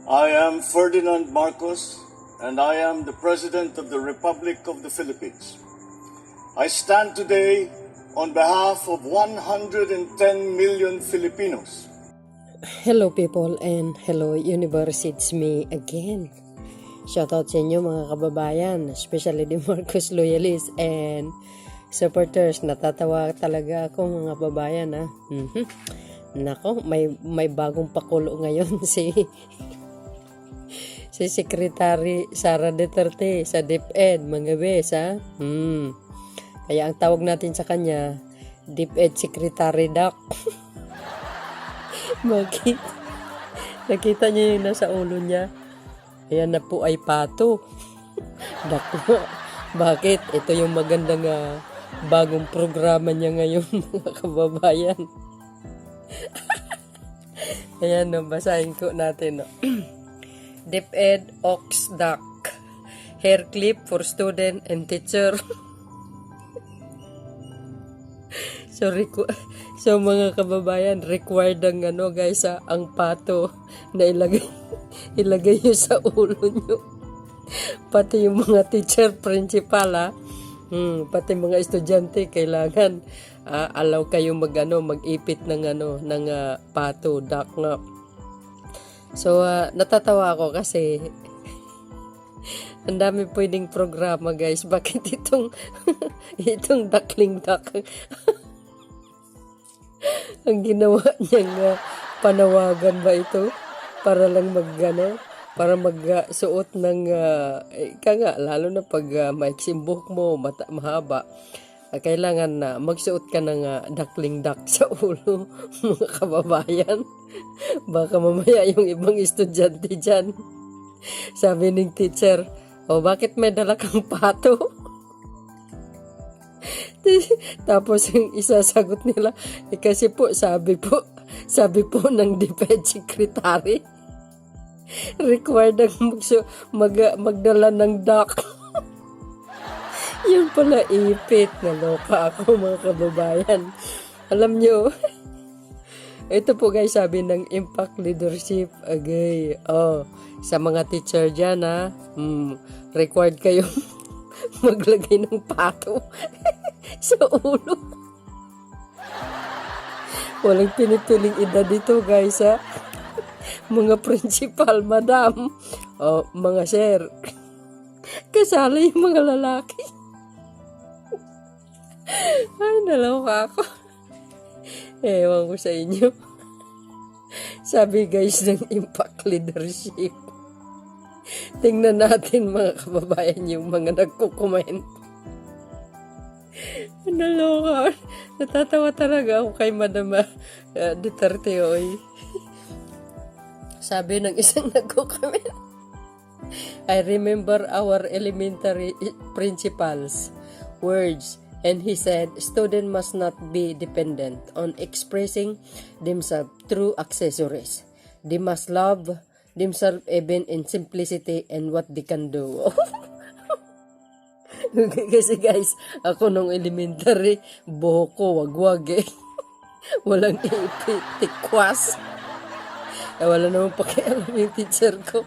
I am Ferdinand Marcos, and I am the President of the Republic of the Philippines. I stand today on behalf of 110 million Filipinos. Hello people and hello universe, it's me again. Shoutout sa inyo mga kababayan, especially the Marcos loyalists and supporters. Natatawa talaga ako mga kababayan ha. Nako, may bagong pakulo ngayon si Secretary Sara Duterte sa DepEd, mga bes ha. Kaya ang tawag natin sa kanya, DepEd Secretary Doc. Bakit? Nakita niyo yung nasa ulo niya? Ayan na po ay pato. Dako. Bakit? Ito yung magandang bagong programa niya ngayon, mga kababayan. Ayan, no, basahin ko natin. No. DepEd Ox Duck. Hair clip for student and teacher. So mga kababayan, required ang guys, ang pato na ilagay nyo sa ulo nyo. Pati yung mga teacher, principal pati mga estudyante kailangan allow kayo mag-ipit ng pato, duck nga. So natatawa ako kasi ang dami pwedeng programa guys. Bakit itong duckling duck ang ginawa niyang panawagan ba ito para lang para magsuot ng lalo na pag maiksing buhok mo, mahaba, kailangan na magsuot ka ng duckling duck sa ulo, mga kababayan. Baka mamaya yung ibang estudyante dyan, sabi ng teacher, bakit may dala kang pato? Tapos yung isasagot nila, kasi po sabi po ng DepEd Secretary, required ang magdala ng duck. Yun pala ipit. Naloka ako mga kababayan. Alam nyo, ito po guys, sabi ng Impact Leadership agay. Sa mga teacher dyan required kayo maglagay ng pato sa ulo. Walang pinipiling edad dito guys mga principal, madam, mga sir, kasali yung mga lalaki. Ay, naloka ako. Ewan ko sa inyo. Sabi guys ng Impact Leadership, tingnan natin mga kababayan yung mga nagko-comment. Naloka. Natatawa talaga ako kay Madam Duterte. Sabi ng isang nagko-comment, I remember our elementary principal's words, and he said, student must not be dependent on expressing themselves through accessories. They must love themselves even in simplicity and what they can do. Kasi guys, ako nung elementary, buhok ko wagwag walang ipit, tikwas. Wala naman pakialam yung teacher ko.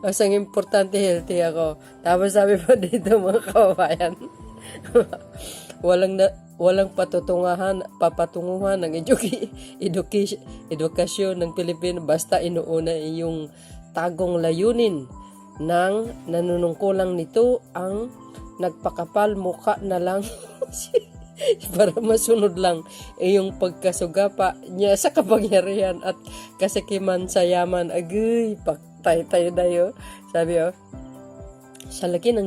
Ang importante, healthy ako. Tapos sabi pa dito mga kababayan, walang papatunguhan ng edukasyon ng Pilipino basta inuuna yung tagong layunin ng nanunungkulang nito ang nagpakapal mukha na lang para masunod lang yung pagkasugapa niya sa kapangyarihan at kasikiman sa yaman. Agay, paktay tayo dayo. Sabi sa laki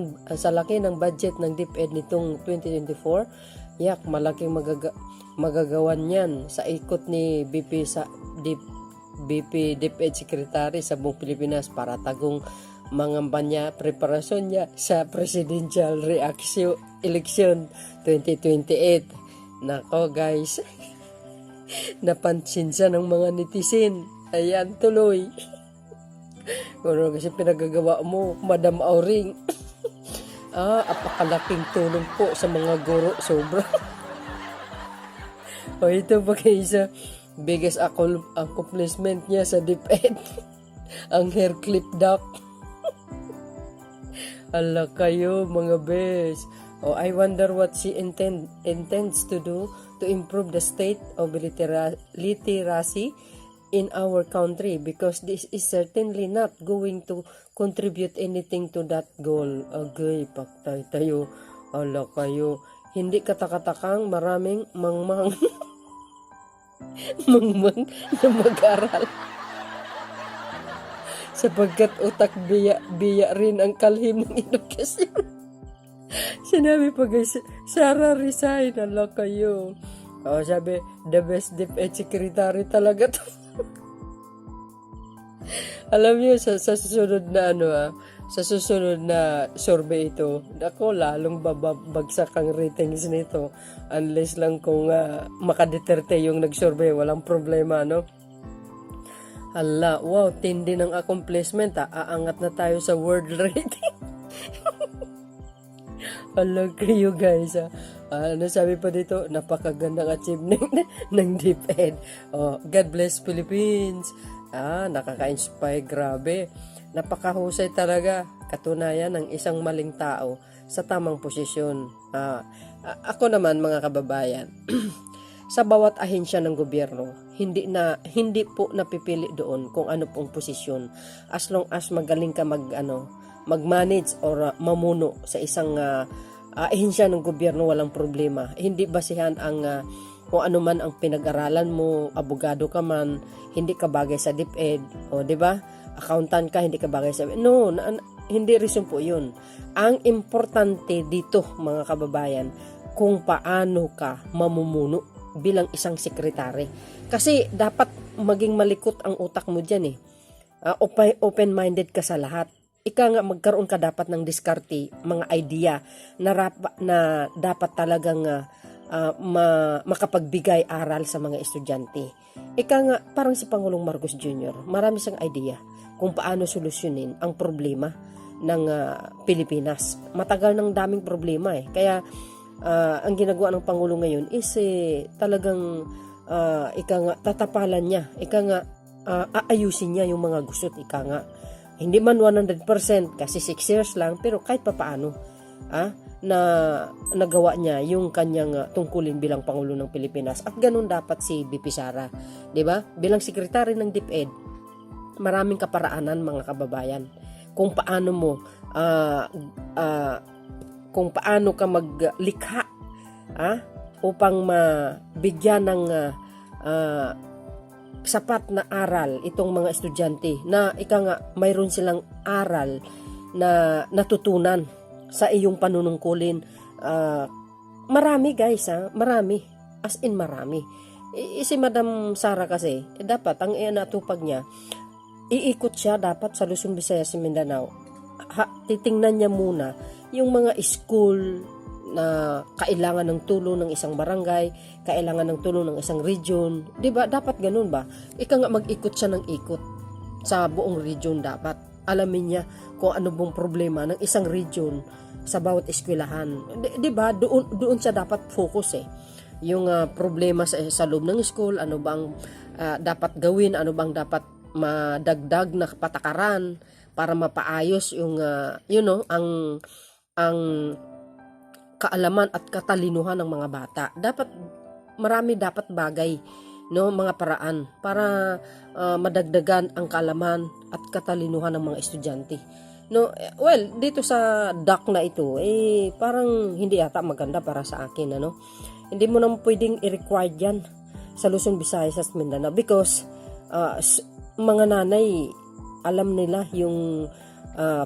ng budget ng DepEd nitong 2024, malaking magagawan yan sa ikot ni BP DepEd Secretary sa buong Pilipinas para tagong mangampanya preparasyon niya sa presidential election 2028. Nako guys, napansin siya ng mga netizen. Ayan, tuloy. Ano kasi pinagagawa mo, Madam Auring? Apakalaking tulong po sa mga guro, sobra. Ito ba kayo sa biggest accomplishment niya sa DepEd? ang hair clip duck. Ala kayo mga bes. Oh, I wonder what she intends to do to improve the state of literacy in our country, because this is certainly not going to contribute anything to that goal. Agay, paktay tayo. Ala kayo. Hindi katakatakang maraming mangmang mangmang na mag-aral. Sapagkat utak biya rin ang kalhim ng edukasyon. Sinabi pa guys, Sarah resign. Ala kayo. Oh, sabi, the best DepEd secretary talaga to. Alam niyo, sa susunod na sa susunod na survey ito, ako lalong babagsak ang ratings nito. Unless lang kung makadeterte yung nag-survey, walang problema, no? Hala, wow, tindi ng accomplishment, aangat na tayo sa world rating. Hala kayo guys, ano sabi pa dito, napakagandang achievement ng DepEd. Oh, God bless Philippines. Nakaka-inspire, grabe. Napakahusay talaga, katunayan ng isang maling tao sa tamang posisyon. Ako naman mga kababayan, sa bawat ahensya ng gobyerno, hindi po napipili doon kung ano pong posisyon, as long as magaling ka mag-manage or mamuno sa isang ahensya ng gobyerno, walang problema. Hindi basihan ang kung ano man ang pinag-aralan mo, abogado ka man, hindi ka bagay sa DepEd, o di ba? Accountant ka, hindi ka bagay sa no, hindi reason po 'yun. Ang importante dito, mga kababayan, kung paano ka mamumuno bilang isang sekretary. Kasi dapat maging malikot ang utak mo diyan eh. Open-minded ka sa lahat. Ika nga, magkaroon ka dapat ng diskarte, mga idea na dapat talagang makapagbigay aral sa mga estudyante. Ika nga, parang si Pangulong Marcos Jr., marami siyang idea kung paano solusyonin ang problema ng Pilipinas. Matagal ng daming problema eh. Kaya ang ginagawa ng Pangulo ngayon is talagang ika nga, tatapalan niya. Ika nga, aayusin niya yung mga gusot. Ika nga, hindi man 100% kasi 6 years lang, pero kahit papaano na nagawa niya yung kanyang tungkulin bilang Pangulo ng Pilipinas. At ganun dapat si BP Sara, 'di ba? Bilang sekretary ng DepEd, maraming kaparaanan mga kababayan kung paano mo kung paano ka maglikha upang mabigyan ng sapat na aral itong mga estudyante na ika nga mayroon silang aral na natutunan sa iyong panunungkulin. Marami guys, marami, as in marami. Si Madam Sara kasi dapat ang natupag niya, iikot siya dapat sa Luzon, Visayas, Mindanao. Titingnan niya muna yung mga school na kailangan ng tulong ng isang barangay, kailangan ng tulong ng isang region, 'di ba? Dapat ganoon ba? Ika nga mag-ikot siya ng ikot sa buong region. Dapat alamin niya kung ano bang problema ng isang region sa bawat eskwelahan. 'Di ba? Doon siya dapat focus eh. Yung problema sa loob ng school, ano bang dapat gawin, ano bang dapat madagdag na patakaran para mapaayos yung ang kaalaman at katalinuhan ng mga bata. Marami dapat bagay, no, mga paraan para madagdagan ang kaalaman at katalinuhan ng mga estudyante. No, well, dito sa DAC na ito, parang hindi yata maganda para sa akin, ano. Hindi mo naman pwedeng i-require yan sa Luzon, Visayas at Mindanao because mga nanay, alam nila yung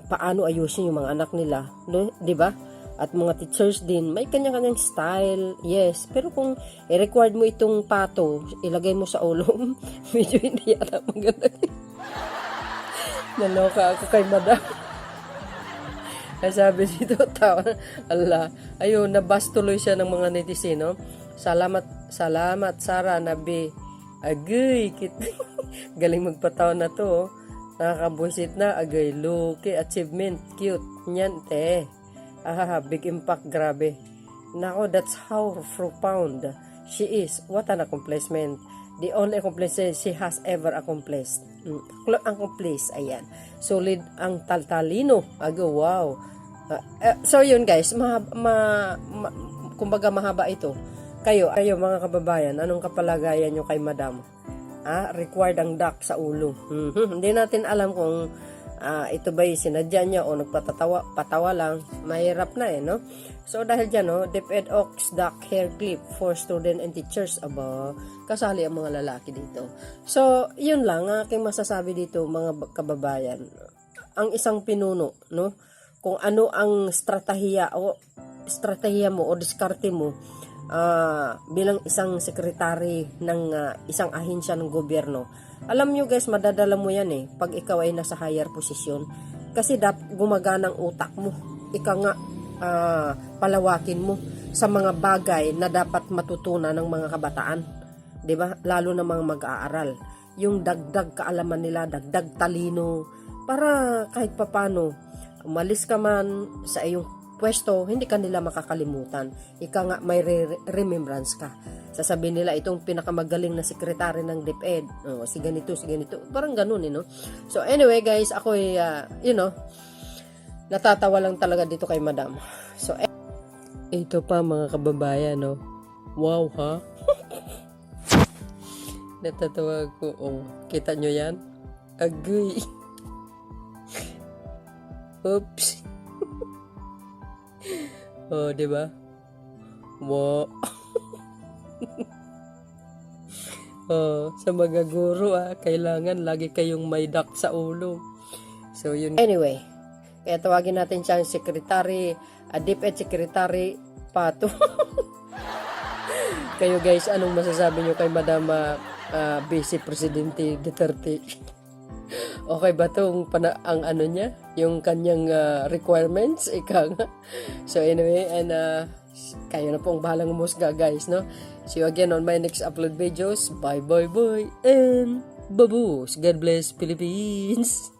paano ayusin yung mga anak nila, no, 'di ba? At mga teachers din, may kanya-kanyang style, yes. Pero kung i-required mo itong pato, ilagay mo sa ulo, medyo hindi yata maganda. Naloka ako kay Madam. Sabi dito, tawa, ayun, nabas tuloy siya ng mga netizeno. Salamat, Sara, nabi. Agay, galing magpatawa na to. Nakakabuisit na, agay, luki, achievement, cute. Nyan, te. Big impact, grabe. Nako, that's how profound she is. What an accomplishment. The only accomplishment she has ever accomplished. Ang place, ayan. Solid ang talino. Ago, wow. So yun guys, kumbaga mahaba ito. Kayo mga kababayan, anong kapalagayan nyo kay madam? Required ang duck sa ulo. Hindi natin alam kung ito ba'y sinadya niya o patawa lang. Mahirap na no? So dahil dyan, no, DepEd Ox Duck Hair Clip for student and teachers. Aba, kasali ang mga lalaki dito. So, yun lang aking masasabi dito mga kababayan. Ang isang pinuno, no? Kung ano ang strategiya mo o diskarte mo bilang isang sekretary ng isang ahensya ng gobyerno. Alam nyo guys, madadala mo yan pag ikaw ay nasa higher position. Kasi gumagana ang utak mo. Ika nga, palawakin mo sa mga bagay na dapat matutunan ng mga kabataan. 'Di ba? Lalo na mga mag-aaral. Yung dagdag kaalaman nila, dagdag talino, para kahit papano, umalis ka man sa iyong pwesto, hindi ka nila makakalimutan. Ika nga, may remembrance ka. Sasabihin nila, itong pinakamagaling na sekretary ng DepEd. Si ganito. Parang ganun, no? So, anyway, guys, ako natatawa lang talaga dito kay madam. So, ito pa mga kababayan, no? Wow, ha? Natatawa ko. Kita nyo yan? Agoy. Oops. Di ba? Wow. Sa mga guro, kailangan lagi kayong may duck sa ulo. So, yun. Anyway, kaya tawagin natin siyang Secretary, DepEd Secretary Pato. Kayo guys, anong masasabi nyo kay Madam Vice Presidente Duterte? Okay ba itong ang ano niya? Yung kanyang requirements? Ika nga. So anyway, and kayo na pong bahalang umusga guys, no? See you again on my next upload videos. Bye, and baboos. God bless Philippines.